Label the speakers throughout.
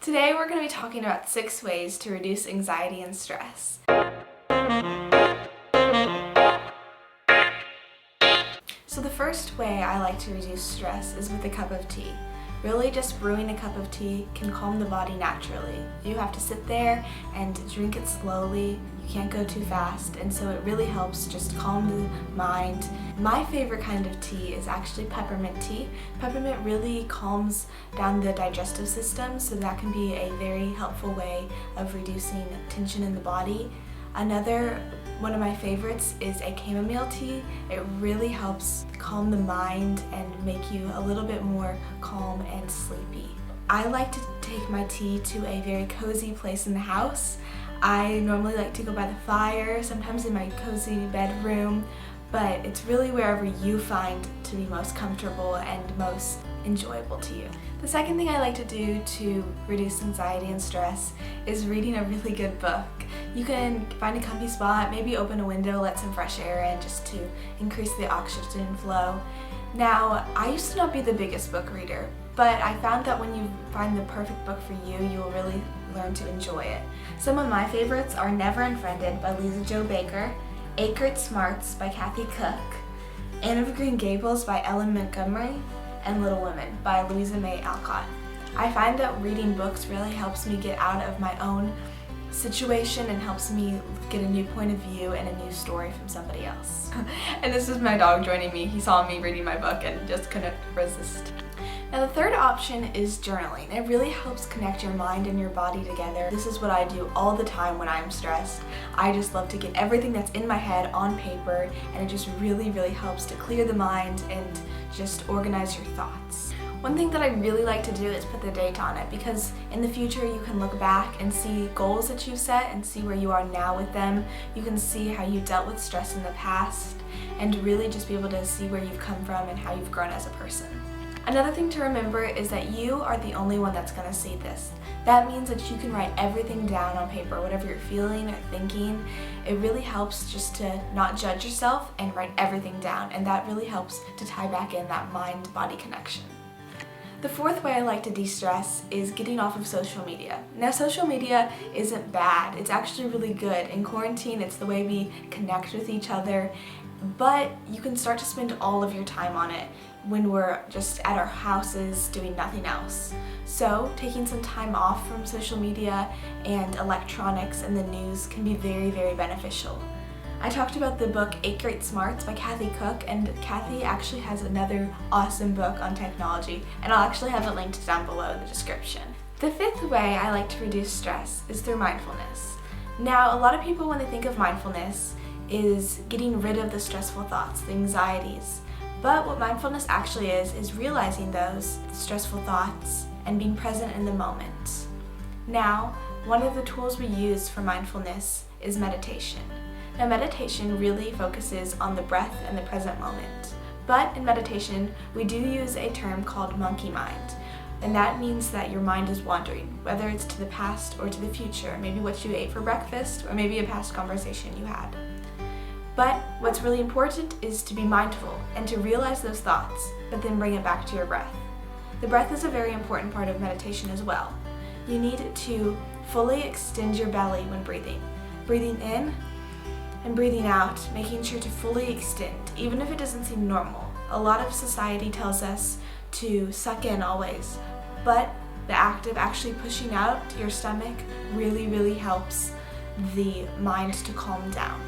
Speaker 1: Today we're going to be talking about 6 ways to reduce anxiety and stress. So the first way I like to reduce stress is with a cup of tea. Really, just brewing a cup of tea can calm the body naturally. You have to sit there and drink it slowly. You can't go too fast, and so it really helps just calm the mind. My favorite kind of tea is actually peppermint tea. Peppermint really calms down the digestive system, so that can be a very helpful way of reducing tension in the body. Another one of my favorites is a chamomile tea. It really helps calm the mind and make you a little bit more calm and sleepy. I like to take my tea to a very cozy place in the house. I normally like to go by the fire, sometimes in my cozy bedroom, but it's really wherever you find to be most comfortable and most enjoyable to you. The second thing I like to do to reduce anxiety and stress is reading a really good book. You can find a comfy spot, maybe open a window, let some fresh air in just to increase the oxygen flow. Now, I used to not be the biggest book reader, but I found that when you find the perfect book for you, you will really learn to enjoy it. Some of my favorites are Never Unfriended by Louisa Baker, 8 Great Smarts by Koch, Anne of Green Gables by Montgomery, and Little Women by Louisa Alcott. I find that reading books really helps me get out of my own situation and helps me get a new point of view and a new story from somebody else. And this is my dog joining me. He saw me reading my book and just couldn't resist. Now the third option is journaling. It really helps connect your mind and your body together. This is what I do all the time when I'm stressed. I just love to get everything that's in my head on paper, and it just really helps to clear the mind and just organize your thoughts. One thing that I really like to do is put the date on it, because in the future you can look back and see goals that you set and see where you are now with them. You can see how you dealt with stress in the past and really just be able to see where you've come from and how you've grown as a person. Another thing to remember is that you are the only one that's going to see this. That means that you can write everything down on paper, whatever you're feeling or thinking. It really helps just to not judge yourself and write everything down, and that really helps to tie back in that mind-body connection. The fourth way I like to de-stress is getting off of social media. Now, social media isn't bad. It's actually really good. In quarantine, it's the way we connect with each other, but you can start to spend all of your time on it when we're just at our houses doing nothing else. So taking some time off from social media and electronics and the news can be very beneficial. I talked about the book 8 Great Smarts by Koch, and Kathy actually has another awesome book on technology, and I'll actually have it linked down below in the description. The fifth way I like to reduce stress is through mindfulness. Now, a lot of people, when they think of mindfulness, is getting rid of the stressful thoughts, the anxieties. But what mindfulness actually is realizing those stressful thoughts and being present in the moment. Now, one of the tools we use for mindfulness is meditation. Now, meditation really focuses on the breath and the present moment. But in meditation, we do use a term called monkey mind. And that means that your mind is wandering, whether it's to the past or to the future, maybe what you ate for breakfast, or maybe a past conversation you had. But what's really important is to be mindful and to realize those thoughts, but then bring it back to your breath. The breath is a very important part of meditation as well. You need to fully extend your belly when breathing. Breathing in and breathing out, making sure to fully extend, even if it doesn't seem normal. A lot of society tells us to suck in always, but the act of actually pushing out your stomach really helps the mind to calm down.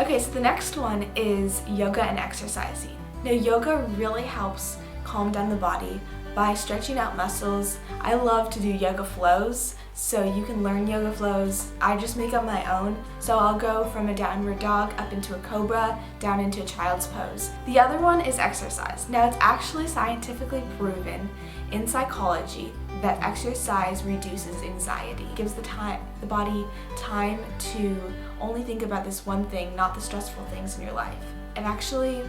Speaker 1: Okay, so the next one is yoga and exercising. Now, yoga really helps calm down the body by stretching out muscles. I love to do yoga flows, so you can learn yoga flows. I just make up my own. So I'll go from a downward dog up into a cobra, down into a child's pose. The other one is exercise. Now, it's actually scientifically proven in psychology that exercise reduces anxiety. It gives the body time to only think about this one thing, not the stressful things in your life. It actually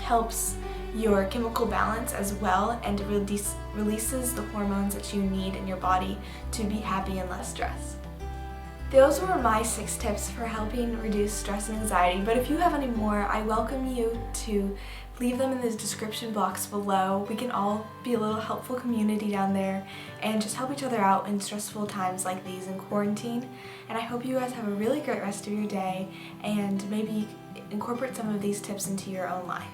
Speaker 1: helps your chemical balance as well, and it releases the hormones that you need in your body to be happy and less stressed. Those were my 6 tips for helping reduce stress and anxiety, but if you have any more, I welcome you to leave them in the description box below. We can all be a little helpful community down there and just help each other out in stressful times like these in quarantine. And I hope you guys have a really great rest of your day and maybe incorporate some of these tips into your own life.